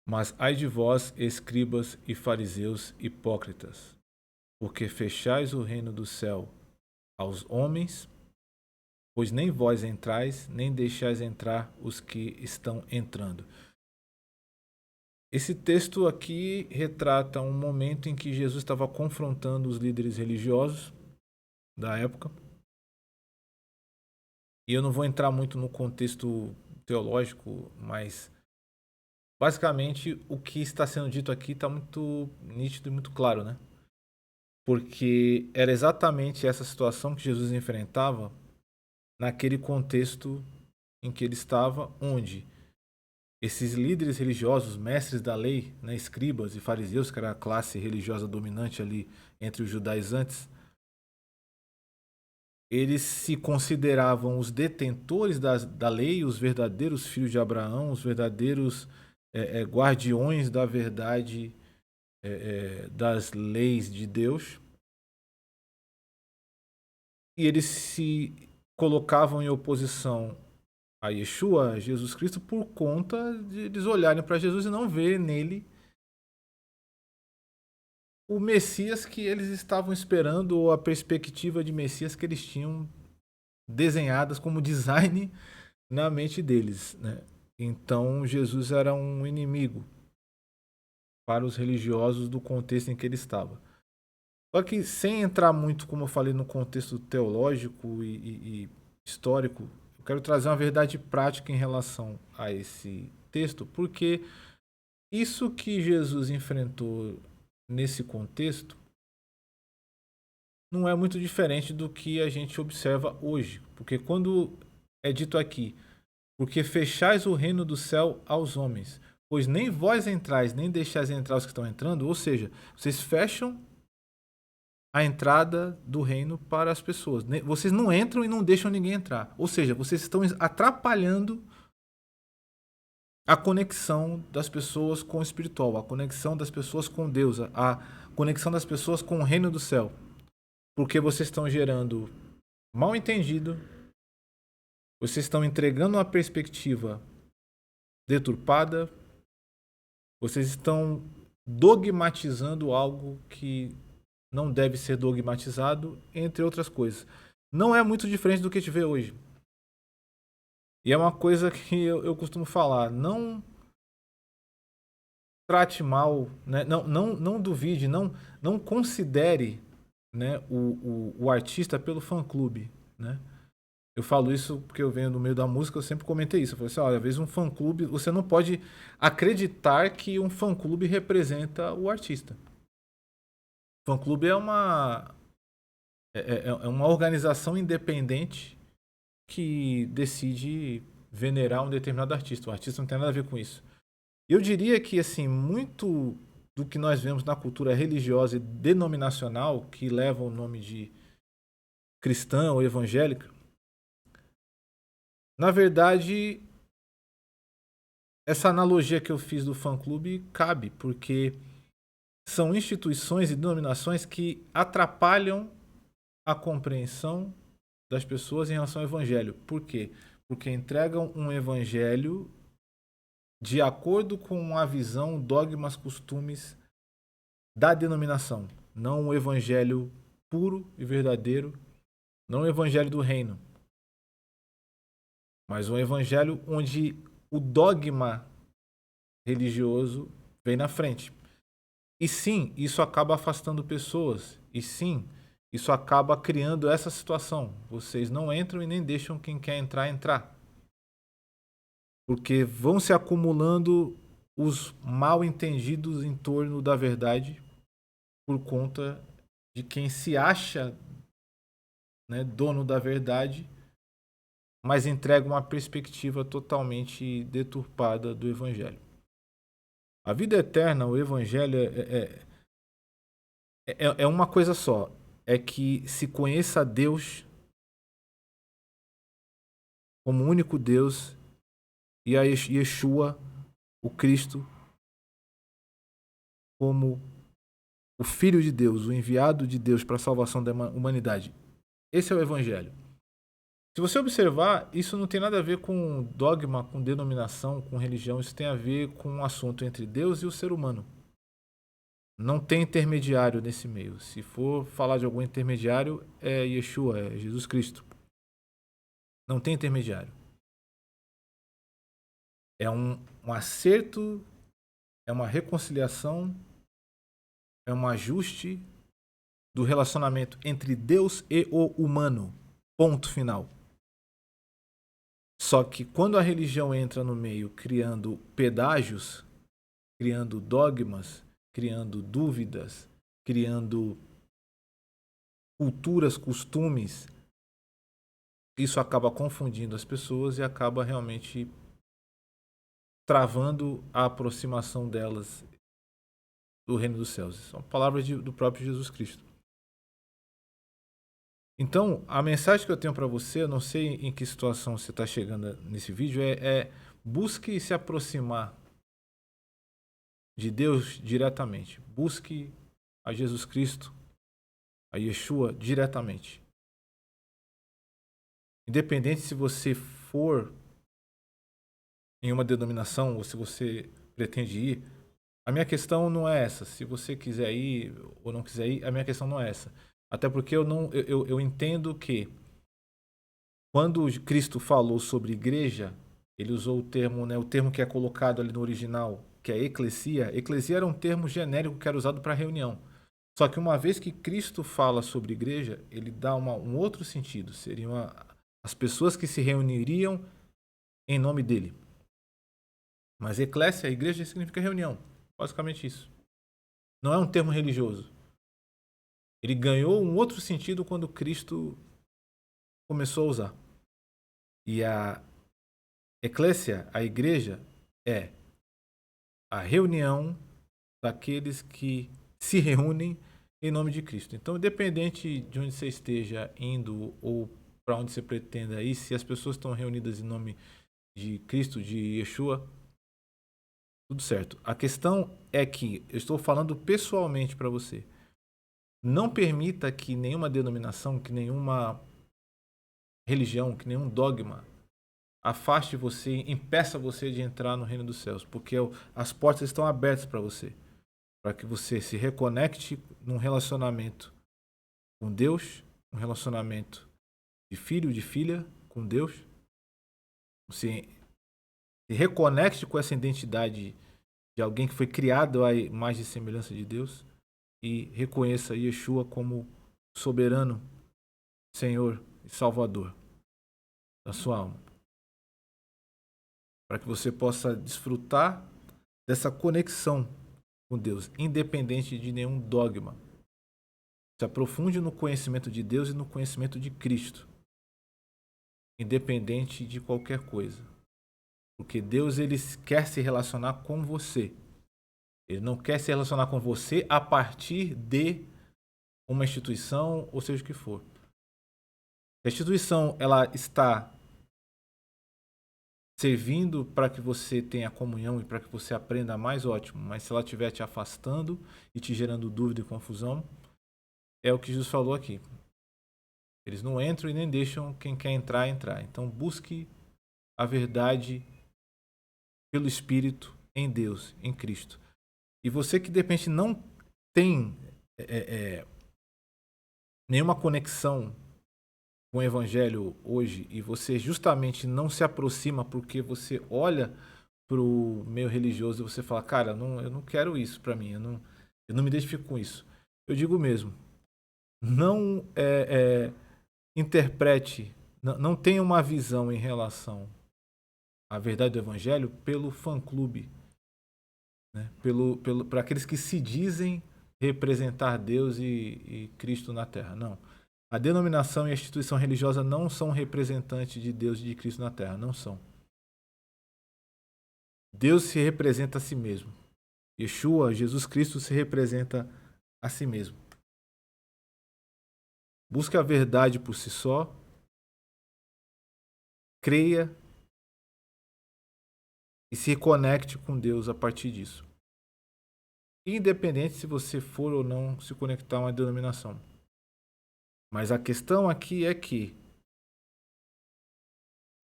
Mas ai de vós, escribas e fariseus hipócritas, porque fechais o reino do céu aos homens, pois nem vós entrais, nem deixais entrar os que estão entrando. Esse texto aqui retrata um momento em que Jesus estava confrontando os líderes religiosos da época. E eu não vou entrar muito no contexto teológico, mas basicamente o que está sendo dito aqui está muito nítido e muito claro, né? Porque era exatamente essa situação que Jesus enfrentava naquele contexto em que ele estava, onde esses líderes religiosos, mestres da lei, né, escribas e fariseus, que era a classe religiosa dominante ali entre os judaizantes, eles se consideravam os detentores da lei, os verdadeiros filhos de Abraão, os verdadeiros guardiões da verdade, das leis de Deus. E eles se colocavam em oposição a Yeshua, a Jesus Cristo, por conta de eles olharem para Jesus e não ver nele o Messias que eles estavam esperando, ou a perspectiva de Messias que eles tinham desenhadas como design na mente deles, né? Então Jesus era um inimigo para os religiosos do contexto em que ele estava. Só que sem entrar muito, como eu falei, no contexto teológico e histórico, eu quero trazer uma verdade prática em relação a esse texto, porque isso que Jesus enfrentou nesse contexto não é muito diferente do que a gente observa hoje. Porque quando é dito aqui, porque fechais o reino do céu aos homens, pois nem vós entrais, nem deixais entrar os que estão entrando, ou seja, vocês fecham a entrada do reino para as pessoas. Vocês não entram e não deixam ninguém entrar. Ou seja, vocês estão atrapalhando a conexão das pessoas com o espiritual, a conexão das pessoas com Deus, a conexão das pessoas com o reino do céu. Porque vocês estão gerando mal entendido, vocês estão entregando uma perspectiva deturpada, vocês estão dogmatizando algo que não deve ser dogmatizado, entre outras coisas. Não é muito diferente do que a gente vê hoje. E é uma coisa que eu costumo falar, não trate mal, né? Não duvide, não considere, né, o artista pelo fã-clube, né? Eu falo isso porque eu venho no meio da música, eu sempre comentei isso. Eu falei assim, olha, às vezes um fã-clube, você não pode acreditar que um fã-clube representa o artista. O fã-clube é uma organização independente que decide venerar um determinado artista. O artista não tem nada a ver com isso. Eu diria que assim, muito do que nós vemos na cultura religiosa e denominacional, que leva o nome de cristã ou evangélica, na verdade, essa analogia que eu fiz do fã-clube cabe, porque são instituições e denominações que atrapalham a compreensão das pessoas em relação ao evangelho. Por quê? Porque entregam um evangelho de acordo com a visão, dogmas, costumes da denominação, não o evangelho puro e verdadeiro, não o evangelho do reino, mas um evangelho onde o dogma religioso vem na frente. E sim, isso acaba afastando pessoas. E sim, isso acaba criando essa situação. Vocês não entram e nem deixam quem quer entrar entrar. Porque vão se acumulando os mal entendidos em torno da verdade por conta de quem se acha, né, dono da verdade, mas entrega uma perspectiva totalmente deturpada do evangelho. A vida eterna, o evangelho é uma coisa só. É que se conheça a Deus como único Deus e a Yeshua, o Cristo, como o Filho de Deus, o enviado de Deus para a salvação da humanidade. Esse é o Evangelho. Se você observar, isso não tem nada a ver com dogma, com denominação, com religião. Isso tem a ver com um assunto entre Deus e o ser humano. Não tem intermediário nesse meio. Se for falar de algum intermediário, é Yeshua, é Jesus Cristo. Não tem intermediário. É um acerto, é uma reconciliação, é um ajuste do relacionamento entre Deus e o humano. Ponto final. Só que quando a religião entra no meio criando pedágios, criando dogmas, criando dúvidas, criando culturas, costumes, isso acaba confundindo as pessoas e acaba realmente travando a aproximação delas do reino dos céus. São palavras do próprio Jesus Cristo. Então, a mensagem que eu tenho para você, eu não sei em que situação você está chegando nesse vídeo, busque se aproximar de Deus diretamente. Busque a Jesus Cristo, a Yeshua diretamente. Independente se você for em uma denominação ou se você pretende ir, a minha questão não é essa. Se você quiser ir ou não quiser ir, a minha questão não é essa. Até porque eu entendo que quando Cristo falou sobre igreja, ele usou o termo, né, o termo que é colocado ali no original, que é eclesia. Eclesia era um termo genérico que era usado para reunião. Só que uma vez que Cristo fala sobre igreja, ele dá um outro sentido. Seriam as pessoas que se reuniriam em nome dele. Mas eclésia, a igreja, significa reunião. Basicamente isso. Não é um termo religioso. Ele ganhou um outro sentido quando Cristo começou a usar. E a eclésia, a igreja, é a reunião daqueles que se reúnem em nome de Cristo. Então, independente de onde você esteja indo ou para onde você pretenda ir, se as pessoas estão reunidas em nome de Cristo, de Yeshua, tudo certo. A questão é que eu estou falando pessoalmente para você. Não permita que nenhuma denominação, que nenhuma religião, que nenhum dogma afaste você, impeça você de entrar no reino dos céus, porque as portas estão abertas para você, para que você se reconecte num relacionamento com Deus, um relacionamento de filho, de filha com Deus. Você se reconecte com essa identidade de alguém que foi criado à imagem e semelhança de Deus e reconheça Yeshua como soberano, Senhor e Salvador da sua alma. Para que você possa desfrutar dessa conexão com Deus, independente de nenhum dogma. Se aprofunde no conhecimento de Deus e no conhecimento de Cristo, independente de qualquer coisa. Porque Deus, ele quer se relacionar com você. Ele não quer se relacionar com você a partir de uma instituição, ou seja o que for. A instituição, ela está servindo para que você tenha comunhão e para que você aprenda mais, ótimo. Mas se ela estiver te afastando e te gerando dúvida e confusão, é o que Jesus falou aqui. Eles não entram e nem deixam quem quer entrar, entrar. Então busque a verdade pelo Espírito em Deus, em Cristo. E você que de repente não tem nenhuma conexão com o Evangelho hoje e você justamente não se aproxima porque você olha para o meio religioso e você fala, cara, eu não quero isso para mim, eu não me identifico com isso. Eu digo mesmo, não interprete, não tenha uma visão em relação à verdade do Evangelho pelo fã-clube, né? Para aqueles que se dizem representar Deus e Cristo na Terra. Não. A denominação e a instituição religiosa não são representantes de Deus e de Cristo na Terra. Não são. Deus se representa a si mesmo. Yeshua, Jesus Cristo, se representa a si mesmo. Busque a verdade por si só. Creia e se conecte com Deus a partir disso. Independente se você for ou não se conectar a uma denominação. Mas a questão aqui é que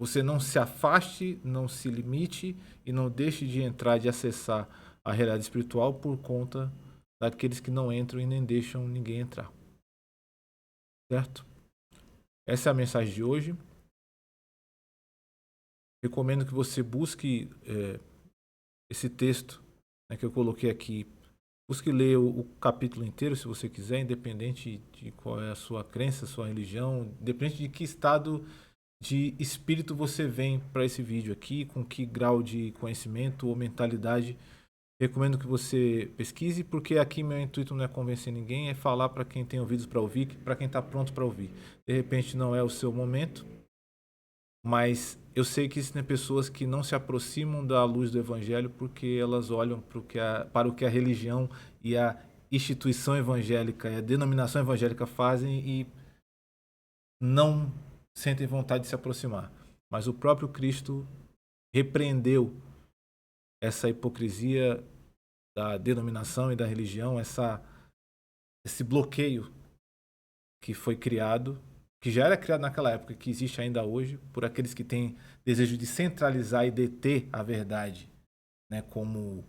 você não se afaste, não se limite e não deixe de entrar, de acessar a realidade espiritual por conta daqueles que não entram e nem deixam ninguém entrar. Certo? Essa é a mensagem de hoje. Recomendo que você busque esse texto, né, que eu coloquei aqui. Busque ler o capítulo inteiro, se você quiser, independente de qual é a sua crença, sua religião, independente de que estado de espírito você vem para esse vídeo aqui, com que grau de conhecimento ou mentalidade. Recomendo que você pesquise, porque aqui meu intuito não é convencer ninguém, é falar para quem tem ouvidos para ouvir, para quem está pronto para ouvir. De repente não é o seu momento, mas eu sei que existem pessoas que não se aproximam da luz do evangelho porque elas olham para o que a religião e a instituição evangélica e a denominação evangélica fazem e não sentem vontade de se aproximar. Mas o próprio Cristo repreendeu essa hipocrisia da denominação e da religião, esse bloqueio que foi criado, que já era criado naquela época, que existe ainda hoje, por aqueles que têm desejo de centralizar e deter a verdade, né, como,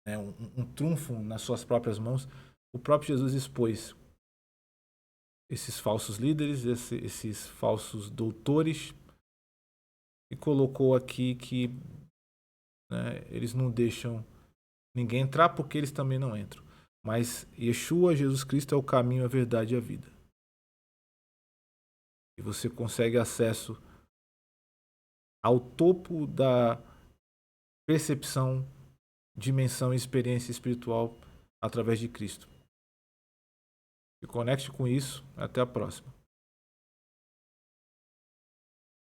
né, um trunfo nas suas próprias mãos. O próprio Jesus expôs esses falsos líderes, esses falsos doutores, e colocou aqui que, né, eles não deixam ninguém entrar porque eles também não entram. Mas Yeshua, Jesus Cristo, é o caminho, a verdade e a vida. E você consegue acesso ao topo da percepção, dimensão e experiência espiritual através de Cristo. Se conecte com isso. Até a próxima.